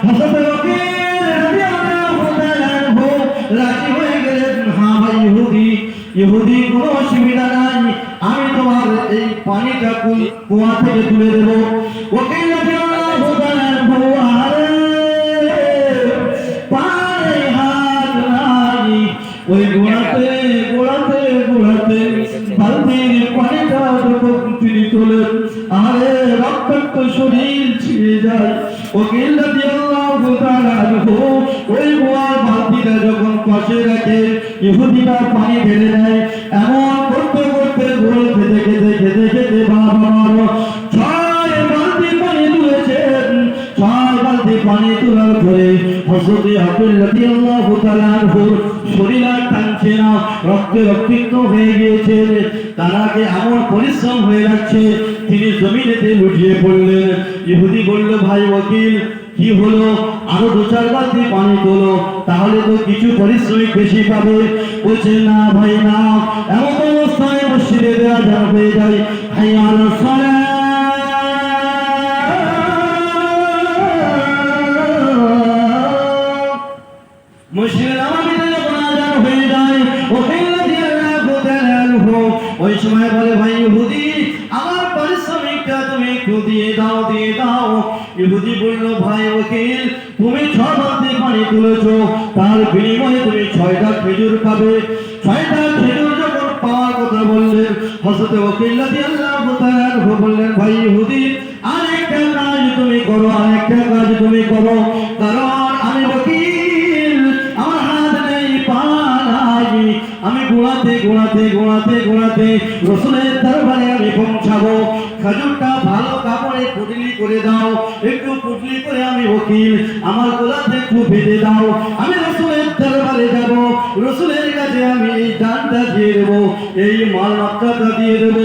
হযরত ওয়াকিল রাদিয়াল্লাহু তাআলা আনহু রাজি হয়ে গেলেন, হ্যাঁ ভাই ইহুদি কোনো অসুবিধা নাই, আমি তোমার এই পানিটা কুয়া থেকে তুলে দেব। ওয়াকিল রাদিয়াল্লাহু তাআলা আনহু আরে পানি হাত নাই, ওই গোড়াতে বালতির পানিটা যখন তিনি তোলেন, আরে রক্তাক্ত শরীর ছিঁড়ে যায়। ওয়াকিল রাদিয়াল্লাহু তাআলা আনহু ওই গোয়ার বালতিটা যখন পাশে রাখে, ইহুদিটা পানি ঢেলে নেয়। এমন করতে গোল খেতে বাবা 6 বালতি পানি তুলেছেন। 6 বালতি পানি তোলার পরে হযরত ওয়াকিল রাদিয়াল্লাহু তাআলা আনহু শরীর আর টানছে না, রক্তিত হয়ে গিয়েছে, তারাকে এমন পরিশ্রম হয়ে যাচ্ছে, তিনি জমিনেতে লুটিয়ে পড়লেন। ইহুদি বলল, ভাই ওয়াকিল কি হলো, আরো 2-4 বালতি পানি তোলো, তাহলে তো কিছু পারিশ্রমিক বেশি পাবে। বলছে না ভাই না, এমন অবস্থায় মসজিদে আযান হয়ে যায়, হাইয়া আলাস সালাহ, মসজিদে নববীতে যখন আযান হয়ে যায়, ওয়াকিল রাদিয়াল্লাহু তাআলা আনহু ওই সময় বলে, ভাই ইহুদি আমার পারিশ্রমিকটা তুমি একটু দিয়ে দাও। ইহুদি বলল, ভাই ওয়াকিল তুমি 6 বালতি পানি তুলেছো, তার বিনিময়ে তুমি 6টা খেজুর পাবে। 6টা খেজুর যখন পাওয়ার কথা বললেন, হযরত ওয়াকিল রাদিয়াল্লাহু তাআলা আনহু বললেন, ভাই ইহুদি আরেকটা কাজ তুমি করো, কারণ আমি ওয়াকিল, আমার হাত নেই পা নাই, আমি গোড়াতে রাসূলের দরবারে আমি পৌঁছাবো। খেজুরটা ভালো কাপড়ে পুটলি করে দাও, একটু পুটলি করে আমি ওয়াকিল আমার গোলাতে একটু বেঁধে দাও, আমি রাসূলের দরবারে যাব, রাসূলের কাছে আমি এই দানটা দিয়ে দেব, এই মালমাত্রাটা দিয়ে দেব।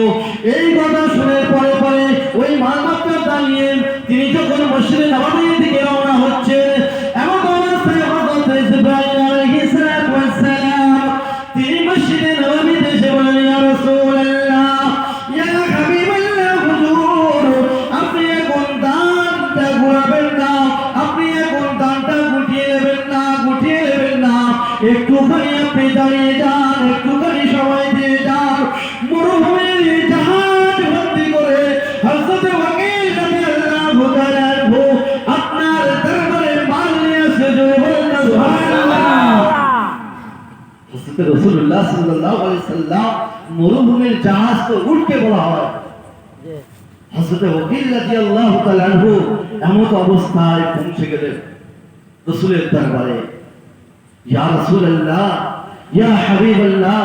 এই কথা শুনে পরে ওই মালমাত্রাটা নিয়ে তিনি যখন মসজিদে নববীর দিকে রওনা হচ্ছে, এমন অবস্থায় হযরত জিবরাইল আলাইহিস সালাম তিনি মসজিদে নববীতে এসে বলেন, ইয়া রাসূলুল্লাহ, ইয়া হাবিবাল্লাহ, হুজুর আপনি এখন দানটা ঘোরাবেন না, আপনি এখন দানটা গুটিয়ে নেবেন না, একটুখানি আপনি দাঁড়িয়ে যান, একটুখানি সময় দিয়ে যান। মরুভূমির জাহাজ ভর্তি করে হযরত ওয়াকিল রাদিয়াল্লাহু তাআলা আনহু আপনার দরবারে মাল নিয়ে আসে, জোরে বলেন না সুবহানাল্লাহ। হযরত রাসূলুল্লাহ সাল্লাল্লাহু আলাইহি সাল্লাম মরুভূমির জাহাজ তো উটকে বলা হয়। হযরত ওয়াকিল রাদিয়াল্লাহু তাআলা আনহু এমন অবস্থায় পৌঁছে গেলেন রাসূলের দরবারে। ইয়া রাসূলুল্লাহ, ইয়া হাবিবাল্লাহ,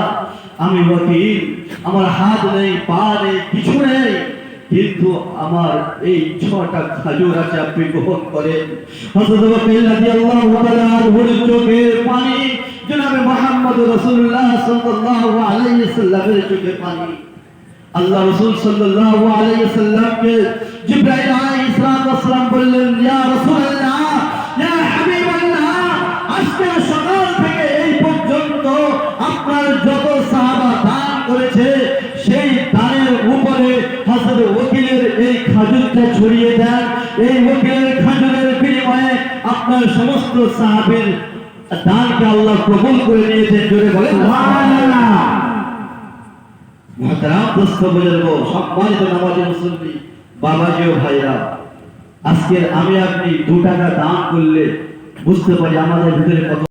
আমি ওয়াকিল, আমার হাত নেই পা নেই কিছু নেই, কিন্তু আমার এই 6টা খেজুর আছে, আপনি গ্রহণ করেন। হযরত ওয়াকিল রাদিয়াল্লাহু তাআলা আনহুর চোখের পানি জনাবে মুহাম্মদ রাসূলুল্লাহ সাল্লাল্লাহু আলাইহি সাল্লামের চোখের পানি। আল্লাহ রাসূল সাল্লাল্লাহু আলাইহি সাল্লামকে জিবরাইল আলাইহিস সালাম বললেন, ইয়া রাসূলুল্লাহ, ইয়া হাবিবাল্লাহ, আজকে সকাল থেকে এই পর্যন্ত আপনার যত সাহাবা দান করেছে, সেই দানের উপরে হযরত ওয়াকিলের এই খেজুরটা ছড়িয়ে দেন, এই ওয়াকিলের খেজুরের বিনিময়ে আপনার সমস্ত সাহাবীর দানকে আল্লাহ কবুল করে নিয়েছেন, জোরে বলেন সুবহানাল্লাহ। মুহতারাম দোস্ত বুজুর্গ, সম্মানিত নামাজি মুসল্লি, বাবাজি ও ভাইরা, আজকে আমি আপনি 2 টাকা দান করলে বুঝতে পারি আমাদের ভিতরে কত